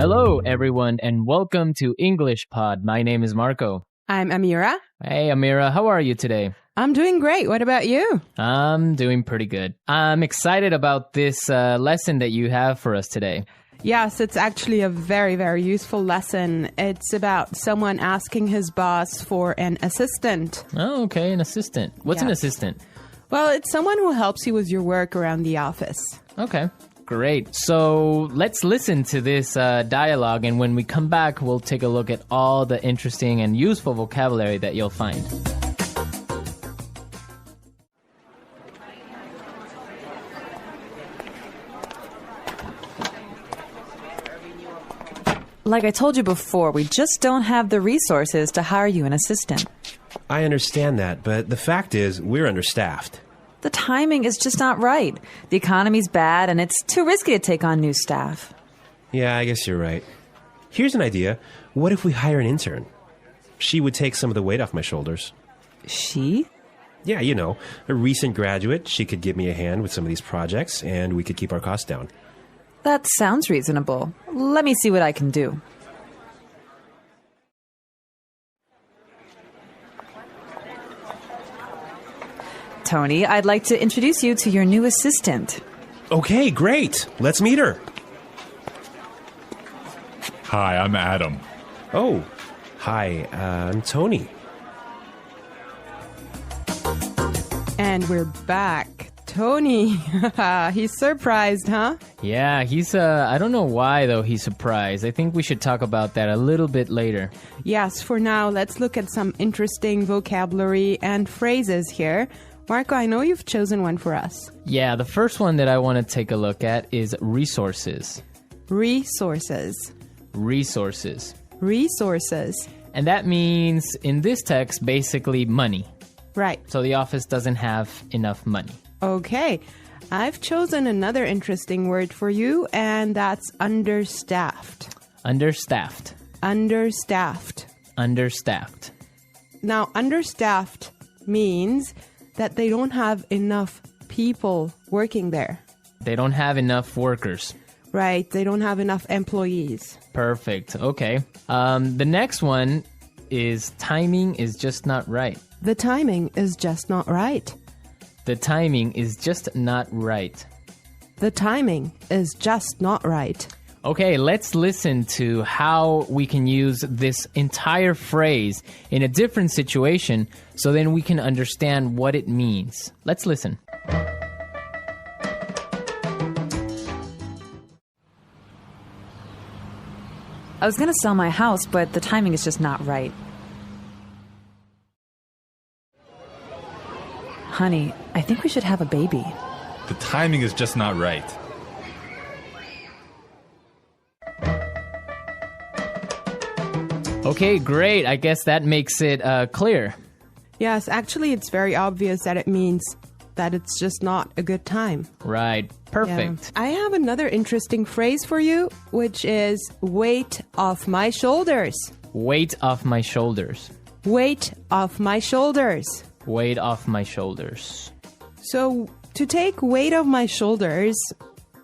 Hello, everyone, and welcome to English Pod. My name is Marco. I'm Amira. Hey, Amira, how are you today? I'm doing great. What about you? I'm doing pretty good. I'm excited about this lesson that you have for us today. Yes, it's actually a very, very useful lesson. It's about someone asking his boss for an assistant. Oh, okay, an assistant. What's an assistant? Well, it's someone who helps you with your work around the office. Okay, great. So let's listen to this dialogue, and when we come back, we'll take a look at all the interesting and useful vocabulary that you'll find. Like I told you before, we just don't have the resources to hire you an assistant. I understand that, but the fact is, we're understaffed. The timing is just not right. The economy's bad, and it's too risky to take on new staff. Yeah, I guess you're right. Here's an idea. What if we hire an intern? She would take some of the weight off my shoulders. She? Yeah, you know, a recent graduate. She could give me a hand with some of these projects, and we could keep our costs down. That sounds reasonable. Let me see what I can do. Tony, I'd like to introduce you to your new assistant. Okay, great. Let's meet her. Hi, I'm Adam. Oh, hi, I'm Tony. And we're back. Tony, he's surprised, huh? Yeah, he's, I don't know why, though, he's surprised. I think we should talk about that a little bit later. Yes, for now, let's look at some interesting vocabulary and phrases here. Marco, I know you've chosen one for us. Yeah, the first one that I want to take a look at is resources. Resources. Resources. Resources. And that means, in this text, basically money. Right. So the office doesn't have enough money. Okay. I've chosen another interesting word for you, and that's understaffed. Understaffed. Understaffed. Understaffed. Now, understaffed means that they don't have enough people working there. They don't have enough workers. Right. They don't have enough employees. Perfect. Okay. The next one is timing is just not right. The timing is just not right. The timing is just not right. The timing is just not right. Okay, let's listen to how we can use this entire phrase in a different situation so then we can understand what it means. Let's listen. I was going to sell my house, but the timing is just not right. Honey, I think we should have a baby. The timing is just not right. Okay, great. I guess that makes it clear. Yes, actually, it's very obvious that it means that it's just not a good time. Right. Perfect. Yeah. I have another interesting phrase for you, which is weight off my shoulders. Weight off my shoulders. Weight off my shoulders. Weight off my shoulders. So, to take weight off my shoulders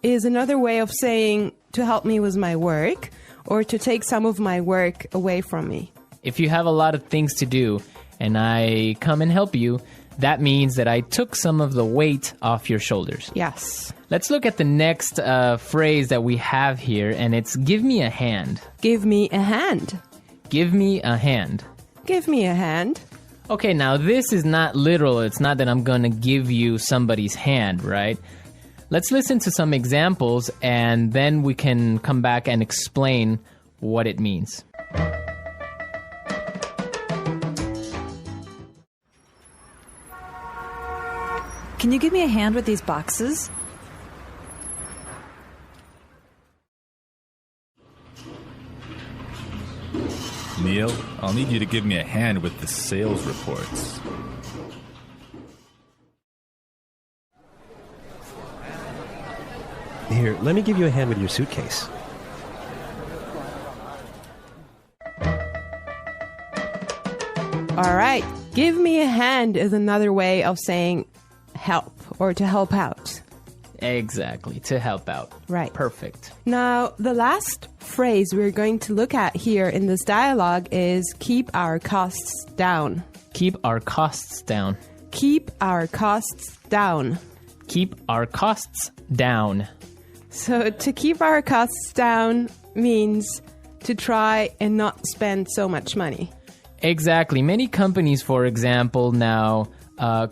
is another way of saying to help me with my work or to take some of my work away from me. If you have a lot of things to do and I come and help you, that means that I took some of the weight off your shoulders. Yes. Let's look at the next phrase that we have here, and it's give me a hand. Give me a hand. Give me a hand. Give me a hand. Okay, now this is not literal. It's not that I'm going to give you somebody's hand, right? Let's listen to some examples, and then we can come back and explain what it means. Can you give me a hand with these boxes? Neil, I'll need you to give me a hand with the sales reports. Here, let me give you a hand with your suitcase. All right. Give me a hand is another way of saying help or to help out. Exactly, to help out. Right. Perfect. Now, the last phrase we're going to look at here in this dialogue is keep our costs down. Keep our costs down. Keep our costs down. Keep our costs down. So to keep our costs down means to try and not spend so much money. Exactly. Many companies, for example, now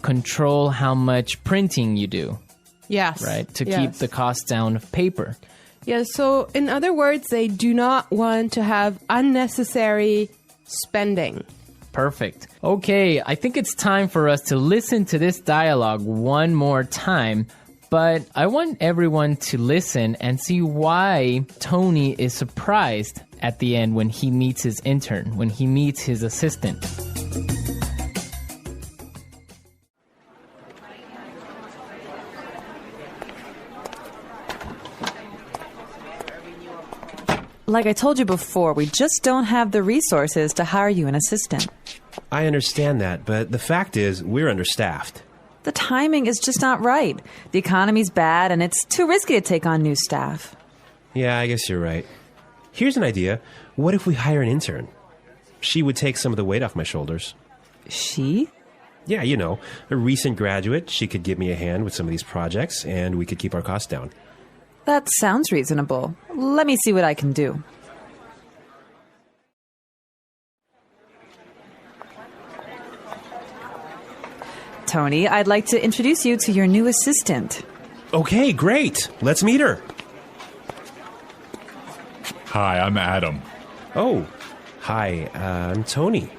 control how much printing you do, Yes. right? To Yes. keep the cost down of paper. Yeah, so in other words, they do not want to have unnecessary spending. Perfect. Okay, I think it's time for us to listen to this dialogue one more time, but I want everyone to listen and see why Tony is surprised at the end when he meets his intern, when he meets his assistant. Like I told you before, we just don't have the resources to hire you an assistant. I understand that, but the fact is, we're understaffed. The timing is just not right. The economy's bad, and it's too risky to take on new staff. Yeah, I guess you're right. Here's an idea. What if we hire an intern? She would take some of the weight off my shoulders. She? Yeah, you know, a recent graduate. She could give me a hand with some of these projects, and we could keep our costs down. That sounds reasonable. Let me see what I can do. Tony, I'd like to introduce you to your new assistant. Okay, great. Let's meet her. Hi, I'm Adam. Oh, hi, I'm Tony.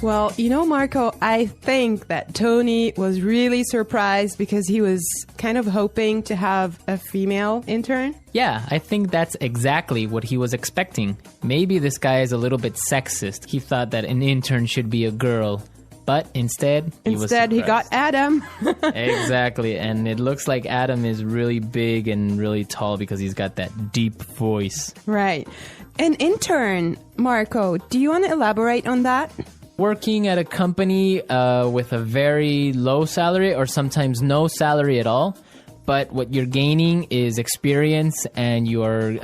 Well, you know, Marco, I think that Tony was really surprised because he was kind of hoping to have a female intern. Yeah, I think that's exactly what he was expecting. Maybe this guy is a little bit sexist. He thought that an intern should be a girl, but instead he got Adam. Exactly, and it looks like Adam is really big and really tall because he's got that deep voice. Right. An intern, Marco, do you want to elaborate on that? Working at a company with a very low salary or sometimes no salary at all, but what you're gaining is experience and you're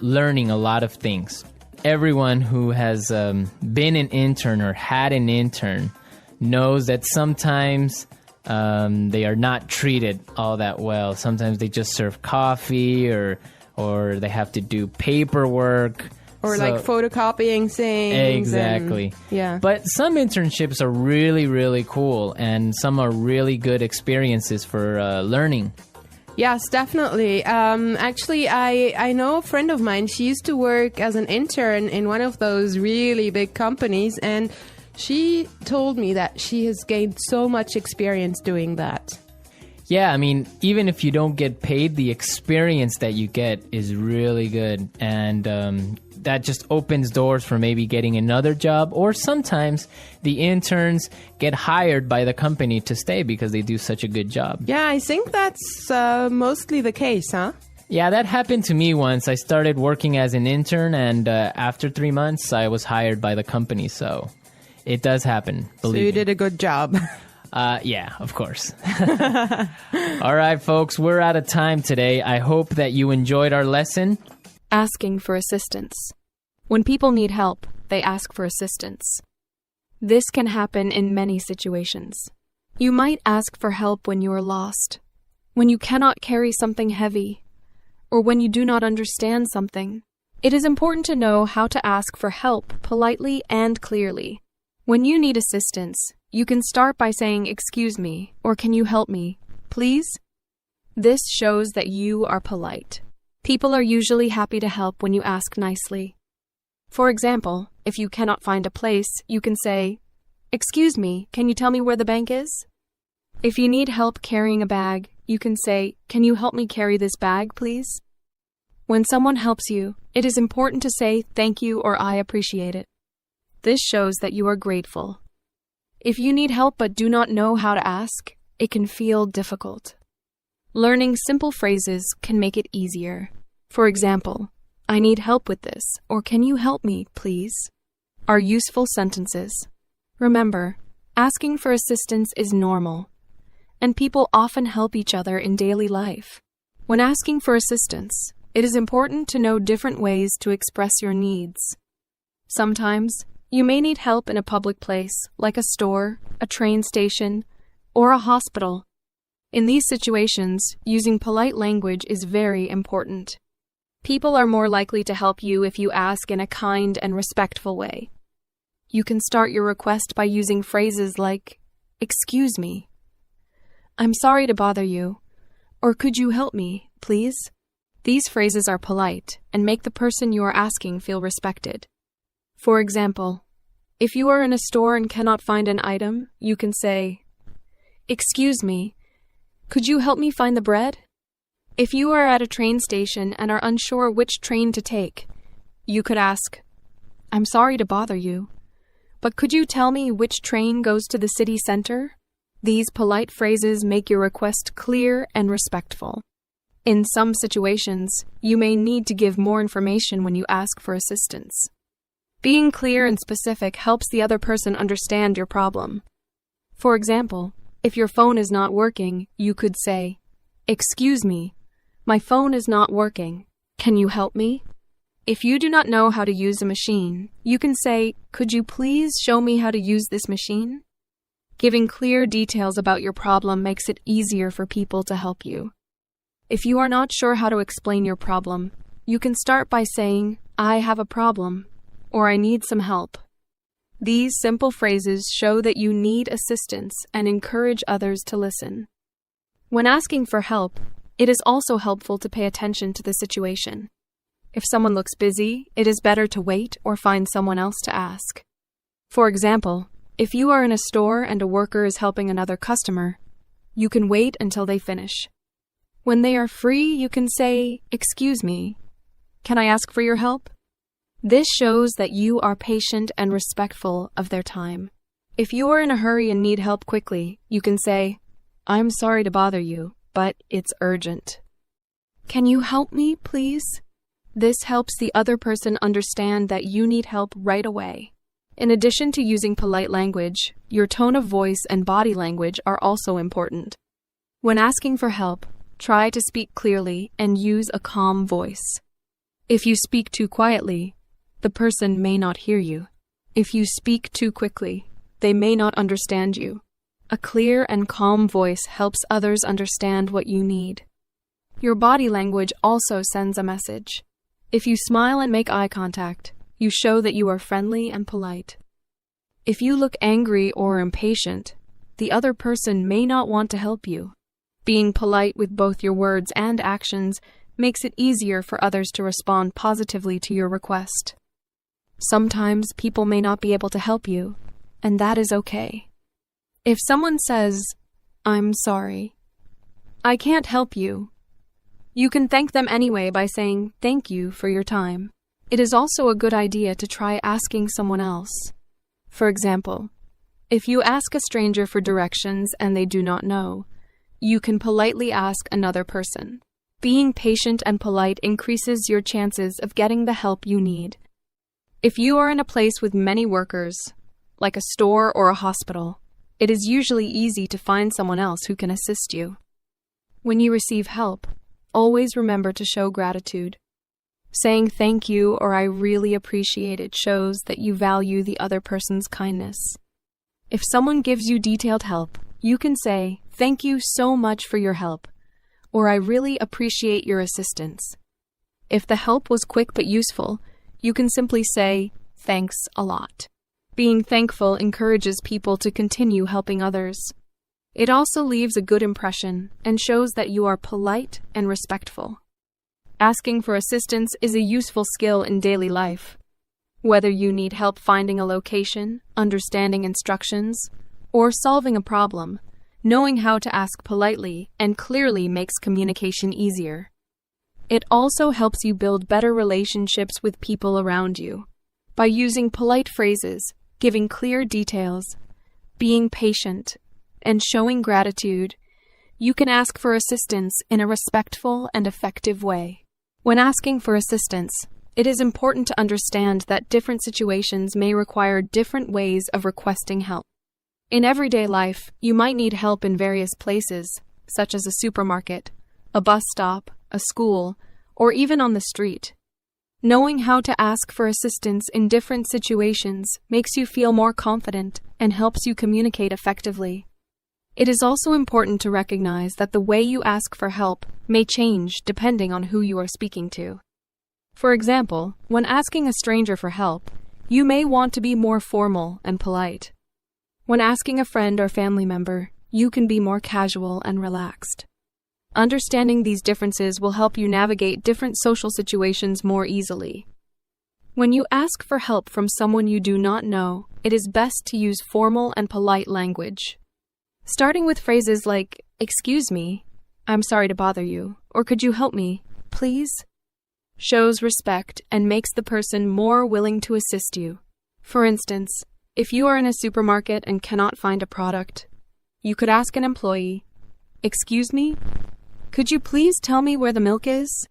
learning a lot of things. Everyone who has been an intern or had an intern knows that sometimes they are not treated all that well. Sometimes they just serve coffee or they have to do paperwork. Or like photocopying things. Exactly. Yeah. But some internships are really, really cool, and some are really good experiences for learning. Yes, definitely. Actually, I know a friend of mine. She used to work as an intern in one of those really big companies, and she told me that she has gained so much experience doing that. Yeah, I mean, even if you don't get paid, the experience that you get is really good. And that just opens doors for maybe getting another job. Or sometimes the interns get hired by the company to stay because they do such a good job. Yeah, I think that's mostly the case, huh? Yeah, that happened to me once. I started working as an intern, and after 3 months, I was hired by the company. So it does happen, believe me. So you did a good job. Yeah, of course. All right, folks, we're out of time today. I hope that you enjoyed our lesson. Asking for assistance. When people need help, they ask for assistance. This can happen in many situations. You might ask for help when you are lost, when you cannot carry something heavy, or when you do not understand something. It is important to know how to ask for help politely and clearly. When you need assistance, you can start by saying, "Excuse me," or "Can you help me, please?" This shows that you are polite. People are usually happy to help when you ask nicely. For example, if you cannot find a place, you can say, "Excuse me, can you tell me where the bank is?" If you need help carrying a bag, you can say, "Can you help me carry this bag, please?" When someone helps you, it is important to say "Thank you" or "I appreciate it." This shows that you are grateful. If you need help but do not know how to ask, it can feel difficult. Learning simple phrases can make it easier. For example, "I need help with this," or "Can you help me, please?" are useful sentences. Remember, Asking for assistance is normal, and people often help each other in daily life. When asking for assistance, it is important to know different ways to express your needs. Sometimes, you may need help in a public place, like a store, a train station, or a hospital. In these situations, using polite language is very important. People are more likely to help you if you ask in a kind and respectful way. You can start your request by using phrases like, "Excuse me," "I'm sorry to bother you," or "Could you help me, please?" These phrases are polite and make the person you are asking feel respected. For example, if you are in a store and cannot find an item, you can say, "Excuse me, could you help me find the bread?" If you are at a train station and are unsure which train to take, you could ask, "I'm sorry to bother you, but could you tell me which train goes to the city center?" These polite phrases make your request clear and respectful. In some situations, you may need to give more information when you ask for assistance. Being clear and specific helps the other person understand your problem. For example, if your phone is not working, you could say, "Excuse me, my phone is not working. Can you help me?" If you do not know how to use a machine, you can say, "Could you please show me how to use this machine?" Giving clear details about your problem makes it easier for people to help you. If you are not sure how to explain your problem, you can start by saying, "I have a problem," or "I need some help." These simple phrases show that you need assistance and encourage others to listen. When asking for help, it is also helpful to pay attention to the situation. If someone looks busy, it is better to wait or find someone else to ask. For example, if you are in a store and a worker is helping another customer, you can wait until they finish. When they are free, you can say, "Excuse me, can I ask for your help?" This shows that you are patient and respectful of their time. If you are in a hurry and need help quickly, you can say, "I'm sorry to bother you, but it's urgent. Can you help me, please?" This helps the other person understand that you need help right away. In addition to using polite language, your tone of voice and body language are also important. When asking for help, try to speak clearly and use a calm voice. If you speak too quietly, the person may not hear you. If you speak too quickly, they may not understand you. A clear and calm voice helps others understand what you need. Your body language also sends a message. If you smile and make eye contact, you show that you are friendly and polite. If you look angry or impatient, the other person may not want to help you. Being polite with both your words and actions makes it easier for others to respond positively to your request. Sometimes people may not be able to help you, and that is okay. If someone says, "I'm sorry, I can't help you," you can thank them anyway by saying, "Thank you for your time." It is also a good idea to try asking someone else. For example, if you ask a stranger for directions and they do not know, you can politely ask another person. Being patient and polite increases your chances of getting the help you need. If you are in a place with many workers, like a store or a hospital, it is usually easy to find someone else who can assist you. When you receive help, always remember to show gratitude. Saying thank you or "I really appreciate it" shows that you value the other person's kindness. If someone gives you detailed help, you can say, "Thank you so much for your help," or "I really appreciate your assistance." If the help was quick but useful, you can simply say, "Thanks a lot." Being thankful encourages people to continue helping others. It also leaves a good impression and shows that you are polite and respectful. Asking for assistance is a useful skill in daily life. Whether you need help finding a location, understanding instructions, or solving a problem, knowing how to ask politely and clearly makes communication easier. It also helps you build better relationships with people around you. By using polite phrases, giving clear details, being patient, and showing gratitude, you can ask for assistance in a respectful and effective way. When asking for assistance, it is important to understand that different situations may require different ways of requesting help. In everyday life, you might need help in various places, such as a supermarket, a bus stop, a school, or even on the street. Knowing how to ask for assistance in different situations makes you feel more confident and helps you communicate effectively. It is also important to recognize that the way you ask for help may change depending on who you are speaking to. For example, when asking a stranger for help, you may want to be more formal and polite. When asking a friend or family member, you can be more casual and relaxed. Understanding these differences will help you navigate different social situations more easily. When you ask for help from someone you do not know, it is best to use formal and polite language. Starting with phrases like, "Excuse me," "I'm sorry to bother you," or "Could you help me, please?" shows respect and makes the person more willing to assist you. For instance, if you are in a supermarket and cannot find a product, you could ask an employee, "Excuse me, could you please tell me where the milk is?"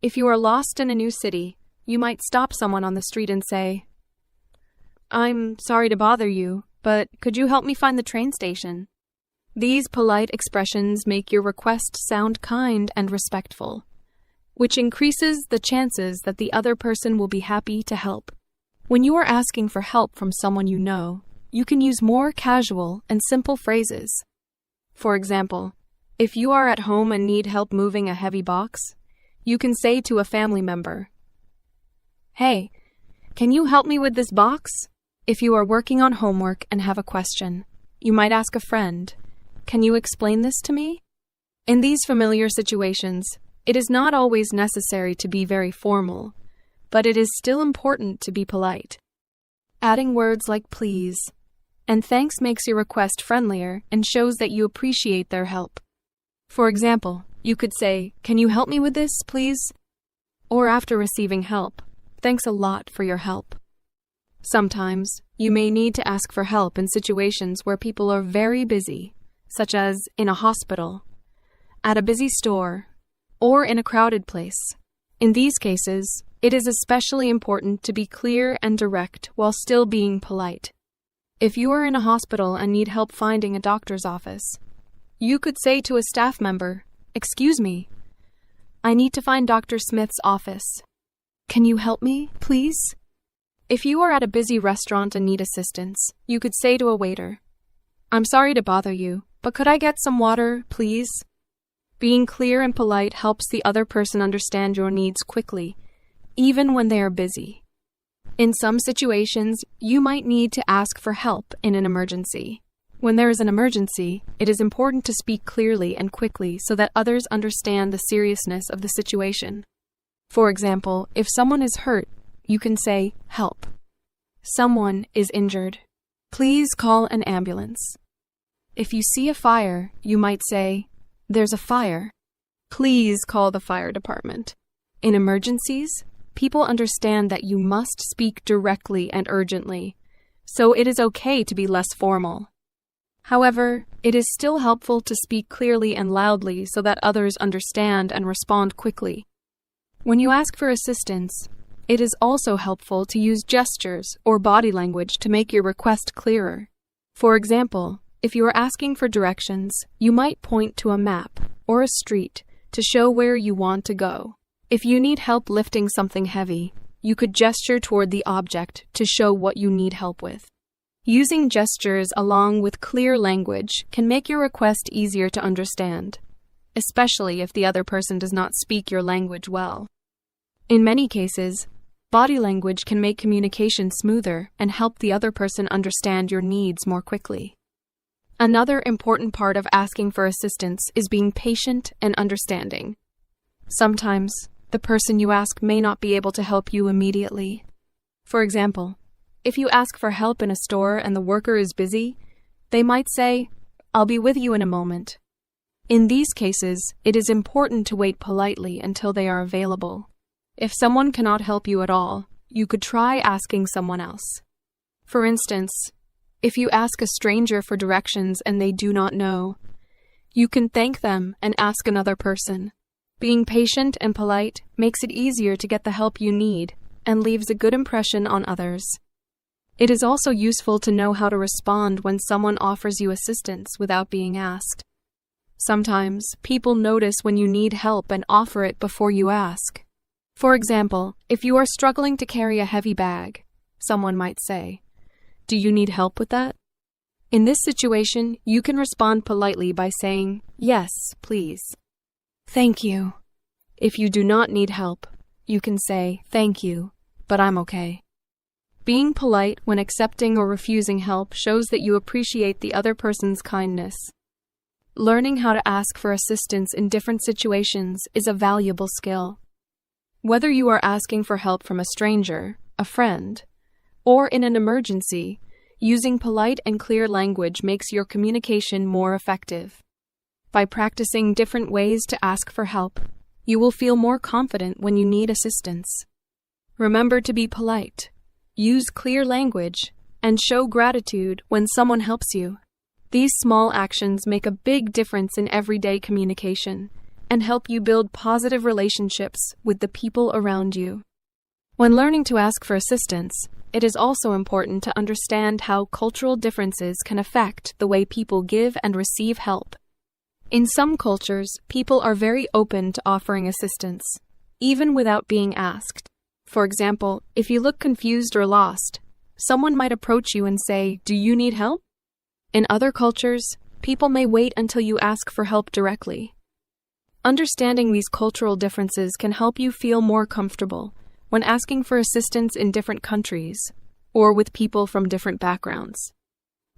If you are lost in a new city, you might stop someone on the street and say, "I'm sorry to bother you, but could you help me find the train station?" These polite expressions make your request sound kind and respectful, which increases the chances that the other person will be happy to help. When you are asking for help from someone you know, you can use more casual and simple phrases. For example, if you are at home and need help moving a heavy box, you can say to a family member, "Hey, can you help me with this box?" If you are working on homework and have a question, you might ask a friend, "Can you explain this to me?" In these familiar situations, it is not always necessary to be very formal, but it is still important to be polite. Adding words like "please" and "thanks" makes your request friendlier and shows that you appreciate their help. For example, you could say, "Can you help me with this, please?" Or after receiving help, "Thanks a lot for your help." Sometimes, you may need to ask for help in situations where people are very busy, such as in a hospital, at a busy store, or in a crowded place. In these cases, it is especially important to be clear and direct while still being polite. If you are in a hospital and need help finding a doctor's office, you could say to a staff member, "Excuse me, I need to find Dr. Smith's office. Can you help me, please?" If you are at a busy restaurant and need assistance, you could say to a waiter, "I'm sorry to bother you, but could I get some water, please?" Being clear and polite helps the other person understand your needs quickly, even when they are busy. In some situations, you might need to ask for help in an emergency. When there is an emergency, it is important to speak clearly and quickly so that others understand the seriousness of the situation. For example, if someone is hurt, you can say, "Help. Someone is injured. Please call an ambulance." If you see a fire, you might say, "There's a fire. Please call the fire department." In emergencies, people understand that you must speak directly and urgently, so it is okay to be less formal. However, it is still helpful to speak clearly and loudly so that others understand and respond quickly. When you ask for assistance, it is also helpful to use gestures or body language to make your request clearer. For example, if you are asking for directions, you might point to a map or a street to show where you want to go. If you need help lifting something heavy, you could gesture toward the object to show what you need help with. Using gestures along with clear language can make your request easier to understand, especially if the other person does not speak your language well. In many cases, body language can make communication smoother and help the other person understand your needs more quickly. Another important part of asking for assistance is being patient and understanding. Sometimes, the person you ask may not be able to help you immediately. For example, if you ask for help in a store and the worker is busy, they might say, "I'll be with you in a moment." In these cases, it is important to wait politely until they are available. If someone cannot help you at all, you could try asking someone else. For instance, if you ask a stranger for directions and they do not know, you can thank them and ask another person. Being patient and polite makes it easier to get the help you need and leaves a good impression on others. It is also useful to know how to respond when someone offers you assistance without being asked. Sometimes, people notice when you need help and offer it before you ask. For example, if you are struggling to carry a heavy bag, someone might say, "Do you need help with that?" In this situation, you can respond politely by saying, "Yes, please." "Thank you." If you do not need help, you can say, "Thank you, but I'm okay." Being polite when accepting or refusing help shows that you appreciate the other person's kindness. Learning how to ask for assistance in different situations is a valuable skill. Whether you are asking for help from a stranger, a friend, or in an emergency, using polite and clear language makes your communication more effective. By practicing different ways to ask for help, you will feel more confident when you need assistance. Remember to be polite, use clear language, and show gratitude when someone helps you. These small actions make a big difference in everyday communication and help you build positive relationships with the people around you. When learning to ask for assistance, it is also important to understand how cultural differences can affect the way people give and receive help. In some cultures, people are very open to offering assistance, even without being asked. For example, if you look confused or lost, someone might approach you and say, "Do you need help?" In other cultures, people may wait until you ask for help directly. Understanding these cultural differences can help you feel more comfortable when asking for assistance in different countries or with people from different backgrounds.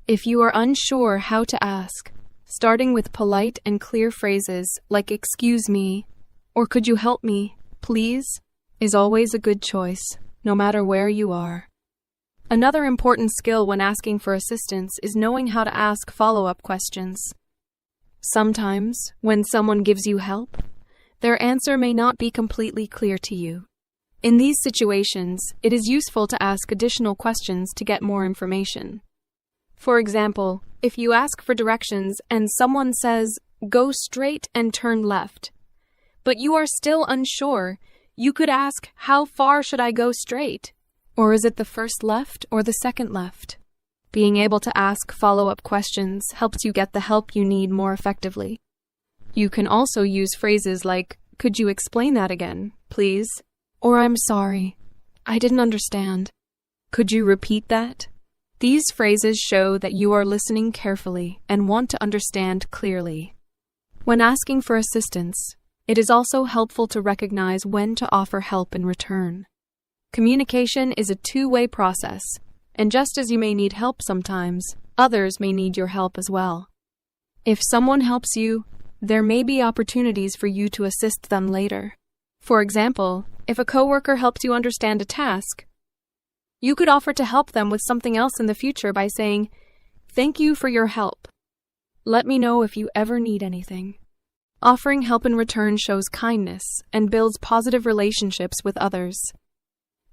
If you are unsure how to ask, starting with polite and clear phrases like "excuse me" or "could you help me, please," is always a good choice, no matter where you are. Another important skill when asking for assistance is knowing how to ask follow-up questions. Sometimes, when someone gives you help, their answer may not be completely clear to you. In these situations, it is useful to ask additional questions to get more information. For example, if you ask for directions and someone says, "Go straight and turn left," but you are still unsure, you could ask, "How far should I go straight?" Or is it the first left or the second left? Being able to ask follow-up questions helps you get the help you need more effectively. You can also use phrases like, "Could you explain that again, please?" Or "I'm sorry, I didn't understand. Could you repeat that?" These phrases show that you are listening carefully and want to understand clearly. When asking for assistance, it is also helpful to recognize when to offer help in return. Communication is a two-way process, and just as you may need help sometimes, others may need your help as well. If someone helps you, there may be opportunities for you to assist them later. For example, if a coworker helps you understand a task, you could offer to help them with something else in the future by saying, "Thank you for your help. Let me know if you ever need anything." Offering help in return shows kindness and builds positive relationships with others.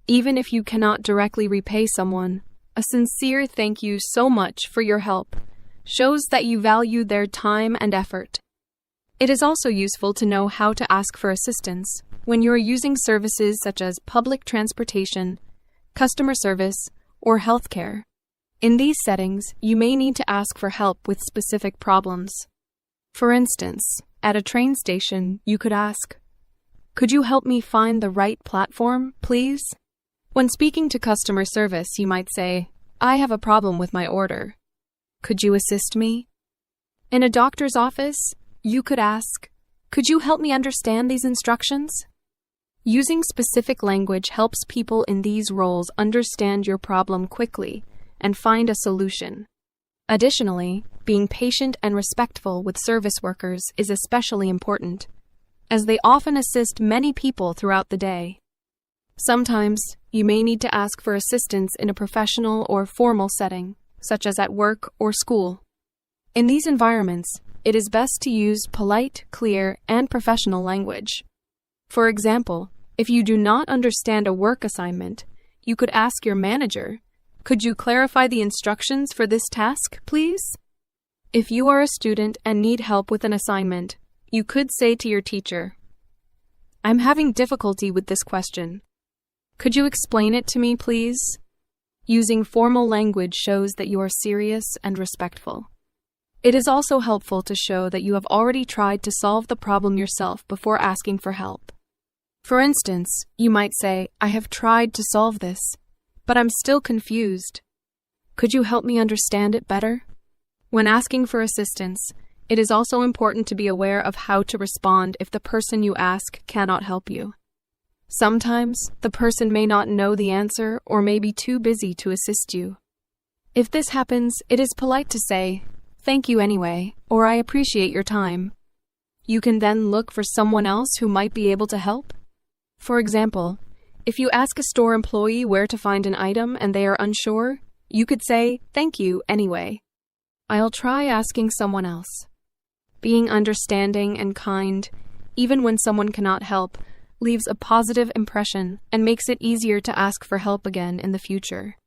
Even if you cannot directly repay someone, a sincere "thank you so much for your help" shows that you value their time and effort. It is also useful to know how to ask for assistance when you are using services such as public transportation, customer service, or healthcare. In these settings, you may need to ask for help with specific problems. For instance, at a train station, you could ask, "Could you help me find the right platform, please?" When speaking to customer service, you might say, "I have a problem with my order. Could you assist me?" In a doctor's office, you could ask, "Could you help me understand these instructions?" Using specific language helps people in these roles understand your problem quickly and find a solution. Additionally, being patient and respectful with service workers is especially important, as they often assist many people throughout the day. Sometimes, you may need to ask for assistance in a professional or formal setting, such as at work or school. In these environments, it is best to use polite, clear, and professional language. For example, if you do not understand a work assignment, you could ask your manager, "Could you clarify the instructions for this task, please?" If you are a student and need help with an assignment, you could say to your teacher, "I'm having difficulty with this question. Could you explain it to me, please?" Using formal language shows that you are serious and respectful. It is also helpful to show that you have already tried to solve the problem yourself before asking for help. For instance, you might say, "I have tried to solve this, but I'm still confused. Could you help me understand it better?" When asking for assistance, it is also important to be aware of how to respond if the person you ask cannot help you. Sometimes, the person may not know the answer or may be too busy to assist you. If this happens, it is polite to say, "Thank you anyway," or "I appreciate your time." You can then look for someone else who might be able to help. For example, if you ask a store employee where to find an item and they are unsure, you could say, "Thank you anyway. I'll try asking someone else." Being understanding and kind, even when someone cannot help, leaves a positive impression and makes it easier to ask for help again in the future.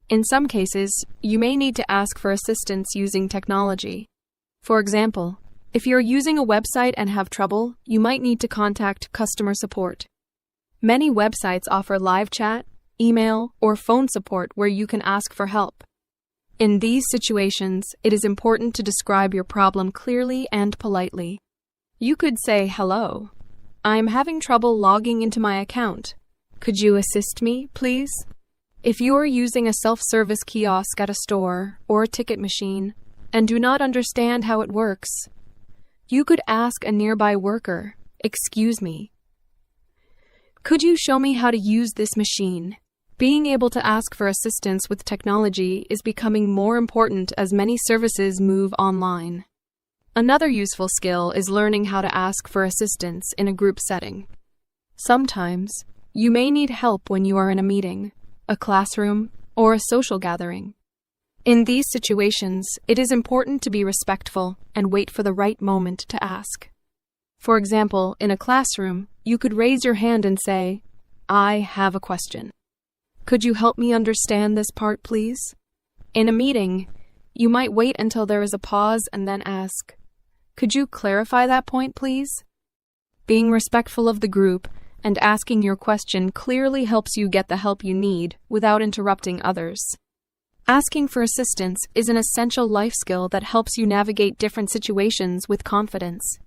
In some cases, you may need to ask for assistance using technology. For example, if you're using a website and have trouble, you might need to contact customer support. Many websites offer live chat, email, or phone support where you can ask for help. In these situations, it is important to describe your problem clearly and politely. You could say, "Hello, I'm having trouble logging into my account. Could you assist me, please?" If you are using a self-service kiosk at a store or a ticket machine and do not understand how it works, you could ask a nearby worker, "Excuse me, could you show me how to use this machine?" Being able to ask for assistance with technology is becoming more important as many services move online. Another useful skill is learning how to ask for assistance in a group setting. Sometimes, you may need help when you are in a meeting, a classroom, or a social gathering. In these situations, it is important to be respectful and wait for the right moment to ask. For example, in a classroom, you could raise your hand and say, "I have a question. Could you help me understand this part, please?" In a meeting, you might wait until there is a pause and then ask, "Could you clarify that point, please?" Being respectful of the group and asking your question clearly helps you get the help you need without interrupting others. Asking for assistance is an essential life skill that helps you navigate different situations with confidence.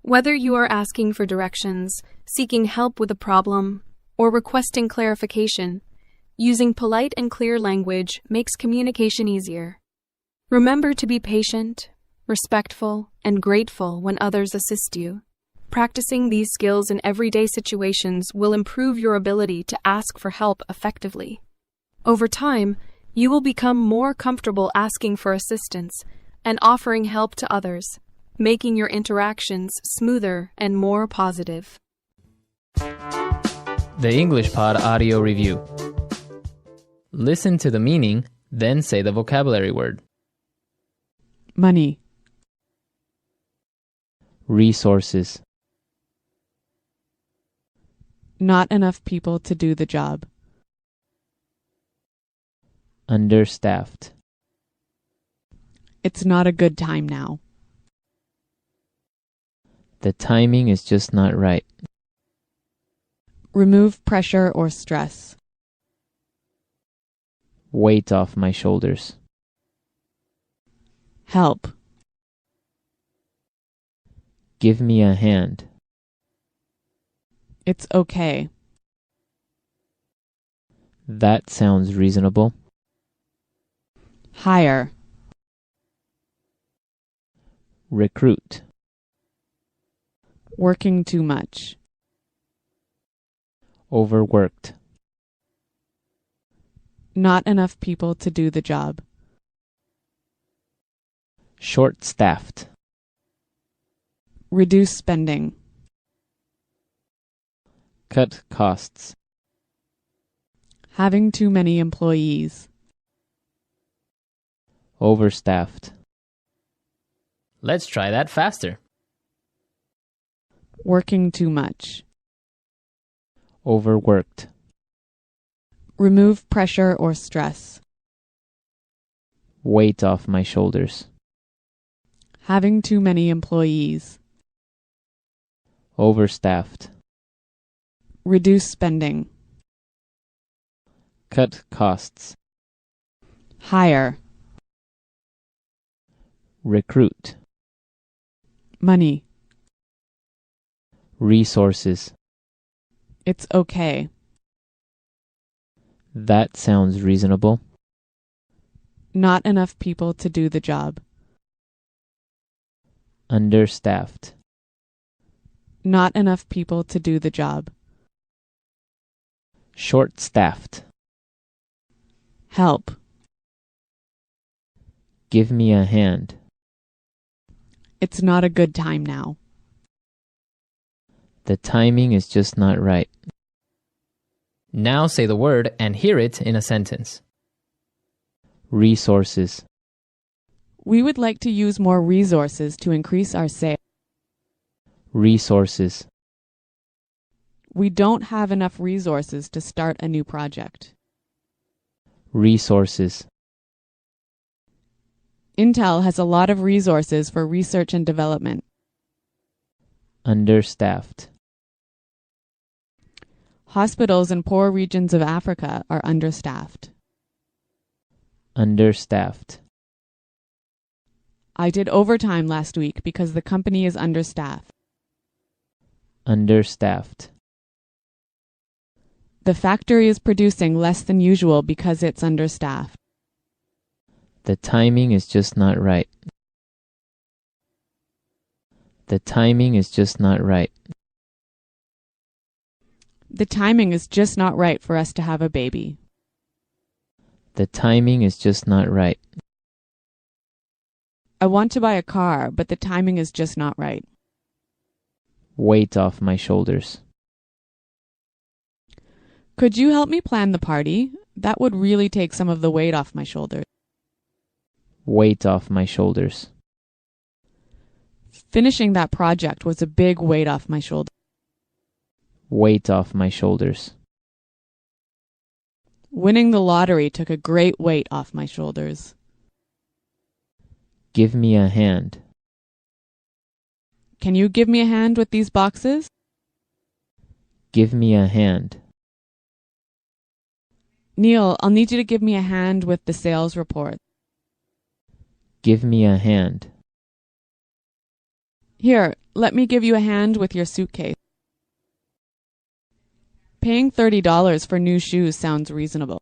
Whether you are asking for directions, seeking help with a problem, or requesting clarification, using polite and clear language makes communication easier. Remember to be patient, respectful, and grateful when others assist you. Practicing these skills in everyday situations will improve your ability to ask for help effectively. Over time, you will become more comfortable asking for assistance and offering help to others, making your interactions smoother and more positive. The English Pod Audio Review. Listen to the meaning, then say the vocabulary word. Money. Resources. Not enough people to do the job. Understaffed. It's not a good time now. The timing is just not right. Remove pressure or stress. Weight off my shoulders. Help. Give me a hand. It's okay. That sounds reasonable. Hire. Recruit. Working too much. Overworked. Not enough people to do the job. Short-staffed. Reduce spending. Cut costs. Having too many employees. Overstaffed. Let's try that faster. Working too much. Overworked. Remove pressure or stress. Weight off my shoulders. Having too many employees. Overstaffed. Reduce spending. Cut costs. Hire. Recruit. Money. Resources. It's okay. That sounds reasonable. Not enough people to do the job. Understaffed. Not enough people to do the job. Short-staffed. Help. Give me a hand. It's not a good time now. The timing is just not right. Now say the word and hear it in a sentence. Resources. We would like to use more resources to increase our sales. Resources. We don't have enough resources to start a new project. Resources. Intel has a lot of resources for research and development. Understaffed. Hospitals in poor regions of Africa are understaffed. Understaffed. I did overtime last week because the company is understaffed. Understaffed. The factory is producing less than usual because it's understaffed. The timing is just not right. The timing is just not right. The timing is just not right for us to have a baby. The timing is just not right. I want to buy a car, but the timing is just not right. Weight off my shoulders. Could you help me plan the party? That would really take some of the weight off my shoulders. Weight off my shoulders. Finishing that project was a big weight off my shoulders. Weight off my shoulders. Winning the lottery took a great weight off my shoulders. Give me a hand. Can you give me a hand with these boxes? Give me a hand. Neil, I'll need you to give me a hand with the sales report. Give me a hand. Here, let me give you a hand with your suitcase. Paying $30 for new shoes sounds reasonable.